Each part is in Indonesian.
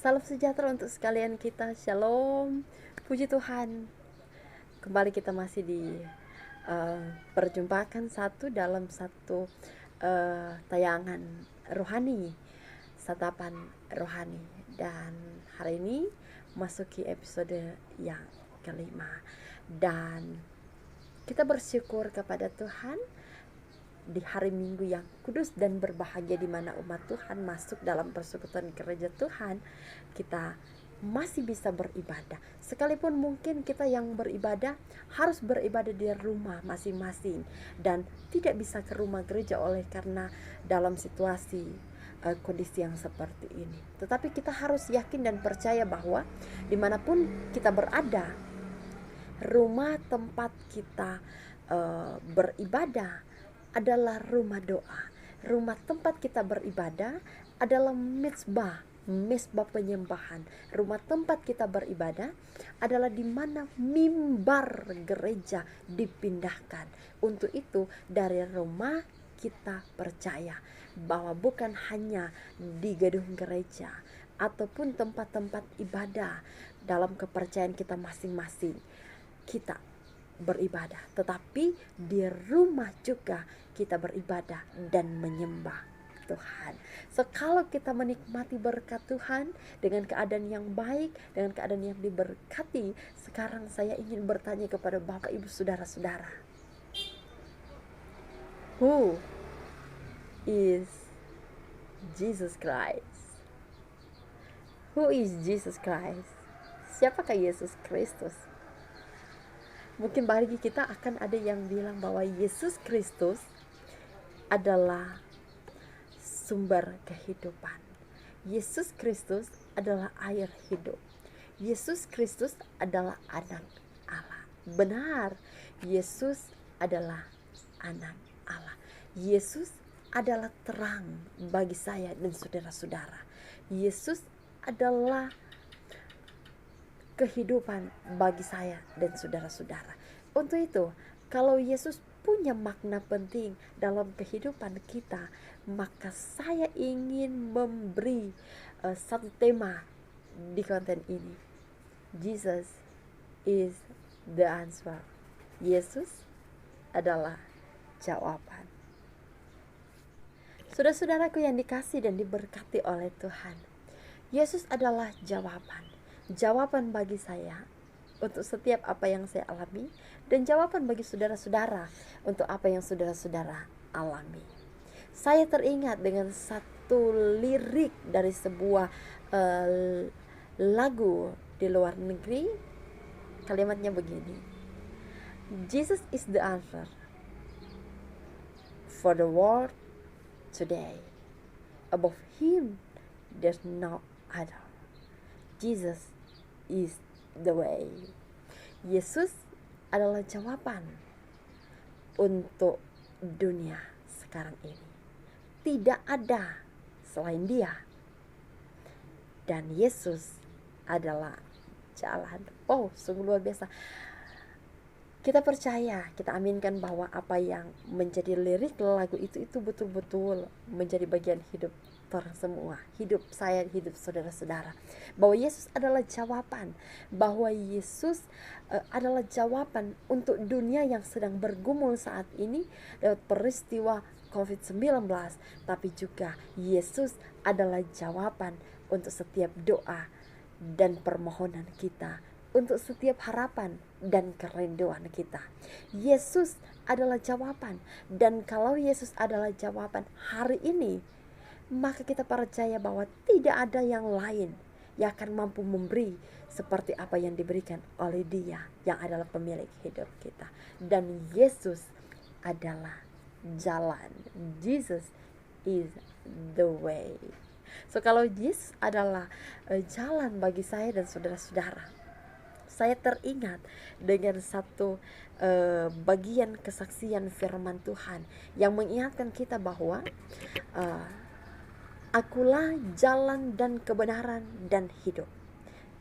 Salam sejahtera untuk sekalian kita. Shalom. Puji Tuhan. Kembali kita masih perjumpakan dalam satu tayangan rohani, satapan rohani. Dan hari ini masuki episode yang kelima. Dan kita bersyukur kepada Tuhan di hari Minggu yang kudus dan berbahagia, di mana umat Tuhan masuk dalam persekutuan gereja Tuhan. Kita masih bisa beribadah, sekalipun mungkin kita yang beribadah harus beribadah di rumah masing-masing dan tidak bisa ke rumah gereja oleh karena dalam situasi kondisi yang seperti ini. Tetapi kita harus yakin dan percaya bahwa dimanapun kita berada, rumah tempat kita beribadah adalah rumah doa. Rumah tempat kita beribadah adalah mezbah penyembahan. Rumah tempat kita beribadah adalah di mana mimbar gereja dipindahkan. Untuk itu dari rumah kita percaya bahwa bukan hanya di gedung gereja ataupun tempat-tempat ibadah dalam kepercayaan kita masing-masing kita beribadah, tetapi di rumah juga kita beribadah dan menyembah Tuhan. So, kalau kita menikmati berkat Tuhan dengan keadaan yang baik, dengan keadaan yang diberkati, sekarang saya ingin bertanya kepada Bapak Ibu Saudara-saudara, who is Jesus Christ? Who is Jesus Christ? Siapakah Yesus Kristus? Mungkin bagi kita akan ada yang bilang bahwa Yesus Kristus adalah sumber kehidupan. Yesus Kristus adalah air hidup. Yesus Kristus adalah anak Allah. Benar, Yesus adalah anak Allah. Yesus adalah terang bagi saya dan saudara-saudara. Yesus adalah kehidupan bagi saya dan saudara-saudara. Untuk itu, kalau Yesus punya makna penting dalam kehidupan kita, maka saya ingin memberi satu tema di konten ini. Jesus is the answer. Yesus adalah jawaban. Saudara-saudaraku yang dikasih dan diberkati oleh Tuhan, Yesus adalah jawaban. Jawaban bagi saya untuk setiap apa yang saya alami, dan jawaban bagi saudara-saudara untuk apa yang saudara-saudara alami. Saya teringat dengan satu lirik dari sebuah lagu di luar negeri. Kalimatnya begini: Jesus is the answer for the world today. Above him there's no other. Jesus is the way. Yesus adalah jawaban untuk dunia sekarang ini. Tidak ada selain Dia. Dan Yesus adalah jalan. Oh, sungguh luar biasa. Kita percaya, kita aminkan bahwa apa yang menjadi lirik lagu itu betul-betul menjadi bagian hidup orang semua, hidup saya, hidup saudara-saudara, bahwa Yesus adalah jawaban, bahwa Yesus adalah jawaban untuk dunia yang sedang bergumul saat ini lewat peristiwa COVID-19, tapi juga Yesus adalah jawaban untuk setiap doa dan permohonan kita, untuk setiap harapan dan kerinduan kita. Yesus adalah jawaban, dan kalau Yesus adalah jawaban hari ini, maka kita percaya bahwa tidak ada yang lain yang akan mampu memberi seperti apa yang diberikan oleh Dia yang adalah pemilik hidup kita. Dan Yesus adalah jalan. Jesus is the way. So, kalau Yesus adalah jalan bagi saya dan saudara-saudara, saya teringat dengan satu bagian kesaksian firman Tuhan yang mengingatkan kita bahwa Akulah jalan dan kebenaran dan hidup.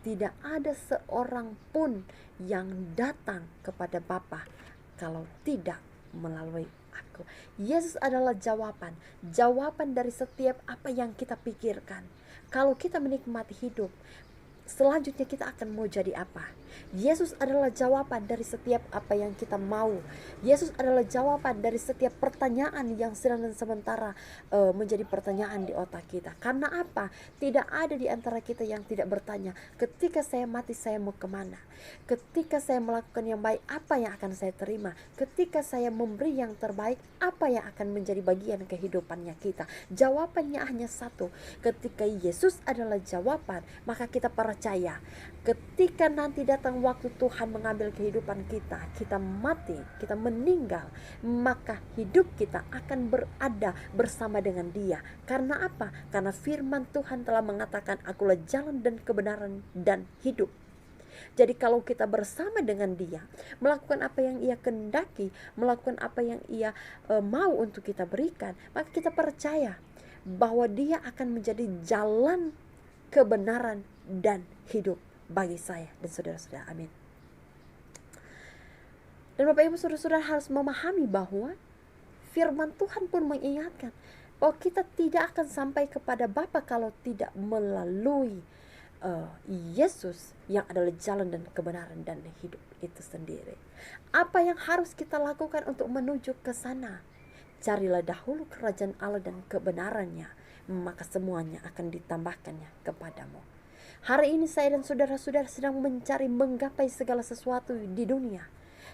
Tidak ada seorang pun yang datang kepada Bapa kalau tidak melalui aku. Yesus adalah jawaban dari setiap apa yang kita pikirkan. Kalau kita menikmati hidup, selanjutnya kita akan mau jadi apa? Yesus adalah jawaban dari setiap apa yang kita mau. Yesus adalah jawaban dari setiap pertanyaan yang sedang dan sementara menjadi pertanyaan di otak kita. Karena apa? Tidak ada di antara kita yang tidak bertanya, ketika saya mati saya mau kemana? Ketika saya melakukan yang baik, apa yang akan saya terima? Ketika saya memberi yang terbaik, apa yang akan menjadi bagian kehidupannya kita? Jawabannya hanya satu. Ketika Yesus adalah jawaban, maka kita percaya. Ketika nanti datang waktu Tuhan mengambil kehidupan kita, kita mati, kita meninggal, maka hidup kita akan berada bersama dengan Dia. Karena apa? Karena firman Tuhan telah mengatakan, akulah jalan dan kebenaran dan hidup. Jadi kalau kita bersama dengan Dia, melakukan apa yang Ia kehendaki, melakukan apa yang Ia mau untuk kita berikan, maka kita percaya bahwa Dia akan menjadi jalan kebenaran dan hidup bagi saya dan saudara-saudara. Amin. Dan Bapak Ibu saudara-saudara harus memahami bahwa firman Tuhan pun mengingatkan bahwa kita tidak akan sampai kepada Bapa kalau tidak melalui Yesus yang adalah jalan dan kebenaran dan hidup itu sendiri. Apa yang harus kita lakukan untuk menuju ke sana? Carilah dahulu kerajaan Allah dan kebenarannya, maka semuanya akan ditambahkannya kepadamu. Hari ini saya dan saudara-saudara sedang mencari menggapai segala sesuatu di dunia,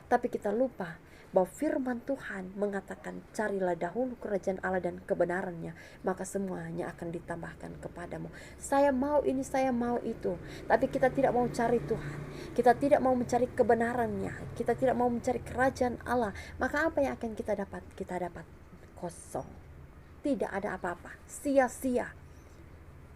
tapi kita lupa bahwa firman Tuhan mengatakan, carilah dahulu kerajaan Allah dan kebenarannya, maka semuanya akan ditambahkan kepadamu. Saya mau ini, saya mau itu, tapi kita tidak mau cari Tuhan, kita tidak mau mencari kebenarannya, kita tidak mau mencari kerajaan Allah, maka apa yang akan kita dapat? Kita dapat kosong, tidak ada apa-apa, sia-sia.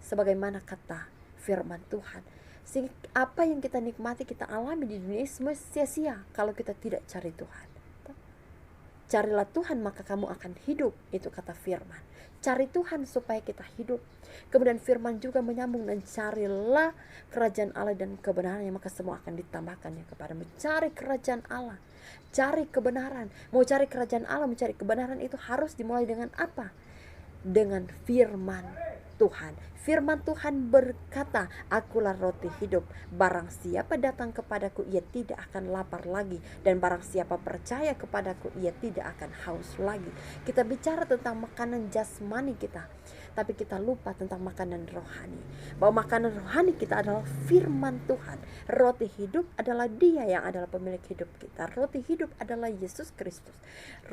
Sebagaimana kata firman Tuhan, sehingga apa yang kita nikmati, kita alami di dunia semua sia-sia kalau kita tidak cari Tuhan. Carilah Tuhan maka kamu akan hidup, itu kata firman. Cari Tuhan supaya kita hidup. Kemudian firman juga menyambung, dan carilah kerajaan Allah dan kebenarannya, maka semua akan ditambahkannya kepadamu. Cari kerajaan Allah, cari kebenaran. Mau cari kerajaan Allah, mencari kebenaran, itu harus dimulai dengan apa? Dengan firman Tuhan. Firman Tuhan berkata, akulah roti hidup, barang siapa datang kepadaku ia tidak akan lapar lagi, dan barang siapa percaya kepadaku ia tidak akan haus lagi. Kita bicara tentang makanan jasmani kita, tapi kita lupa tentang makanan rohani, bahwa makanan rohani kita adalah firman Tuhan. Roti hidup adalah Dia yang adalah pemilik hidup kita. Roti hidup adalah Yesus Kristus.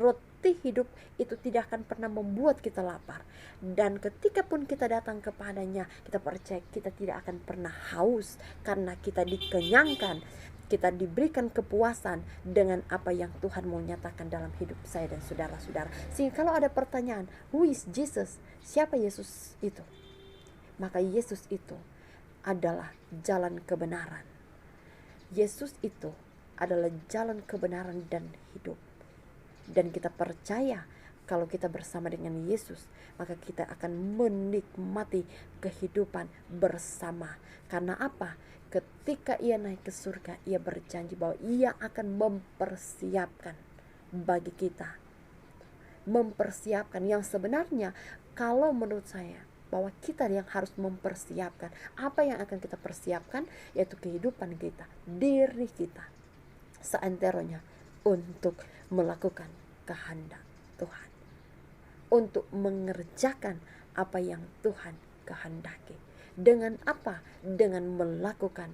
Roti hidup itu tidak akan pernah membuat kita lapar, dan ketika pun kita datang kepadanya, kita percaya kita tidak akan pernah haus, karena kita dikenyangkan, kita diberikan kepuasan dengan apa yang Tuhan mau nyatakan dalam hidup saya dan saudara-saudara. Sehingga kalau ada pertanyaan, who is Jesus? Siapa Yesus itu? Maka Yesus itu adalah jalan kebenaran. Yesus itu adalah jalan kebenaran dan hidup. Dan kita percaya kalau kita bersama dengan Yesus, maka kita akan menikmati kehidupan bersama. Karena apa? Ketika Ia naik ke surga, Ia berjanji bahwa Ia akan mempersiapkan bagi kita. Mempersiapkan yang sebenarnya, kalau menurut saya, bahwa kita yang harus mempersiapkan. Apa yang akan kita persiapkan? Yaitu kehidupan kita, diri kita, seanteronya untuk melakukan kehendak Tuhan, untuk mengerjakan apa yang Tuhan kehendaki. Dengan apa? Dengan melakukan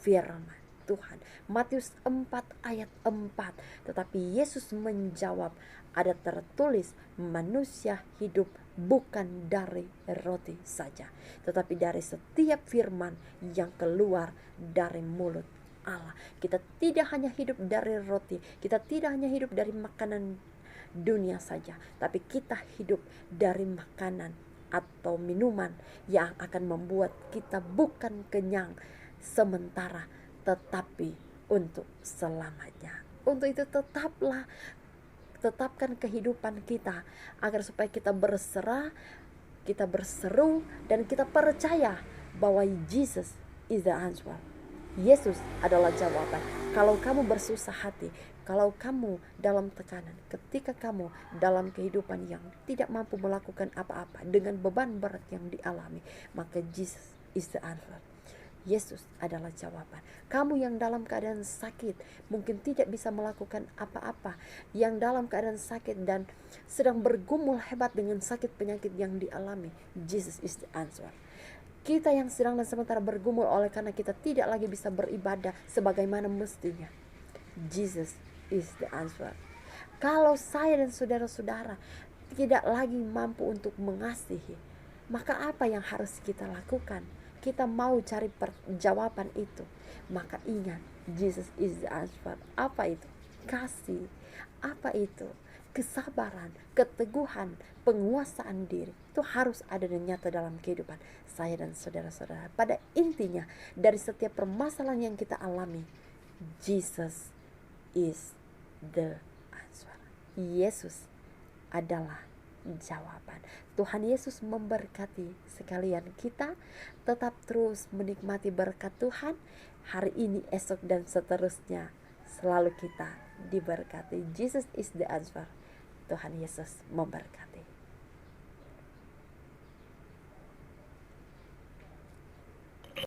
firman Tuhan. Matius 4 ayat 4. Tetapi Yesus menjawab, ada tertulis, manusia hidup bukan dari roti saja, tetapi dari setiap firman yang keluar dari mulut Allah. Kita tidak hanya hidup dari roti, kita tidak hanya hidup dari makanan dunia saja, tapi kita hidup dari makanan atau minuman yang akan membuat kita bukan kenyang sementara, tetapi untuk selamanya. Untuk itu tetapkan kehidupan kita, agar supaya kita berserah, kita berseru, dan kita percaya bahwa Jesus is the answer. Yesus adalah jawaban. Kalau kamu bersusah hati, Kalau kamu dalam tekanan, ketika kamu dalam kehidupan yang tidak mampu melakukan apa-apa dengan beban berat yang dialami, maka Jesus is the answer. Yesus adalah jawaban. Kamu yang dalam keadaan sakit, mungkin tidak bisa melakukan apa-apa, yang dalam keadaan sakit dan sedang bergumul hebat dengan sakit penyakit yang dialami, Jesus is the answer. Kita yang sedang dan sementara bergumul oleh karena kita tidak lagi bisa beribadah sebagaimana mestinya, Jesus is the answer. Kalau saya dan saudara-saudara tidak lagi mampu untuk mengasihi, maka apa yang harus kita lakukan? Kita mau cari jawaban itu, maka ingat, Jesus is the answer. Apa itu? Kasih. Apa itu? Kesabaran, keteguhan, penguasaan diri. Itu harus ada dan nyata dalam kehidupan saya dan saudara-saudara. Pada intinya, dari setiap permasalahan yang kita alami, Jesus is the answer. Yesus adalah jawaban. Tuhan Yesus memberkati sekalian kita. Tetap terus menikmati berkat Tuhan hari ini, esok, dan seterusnya. Selalu kita diberkati. Jesus is the answer. Tuhan Yesus memberkati.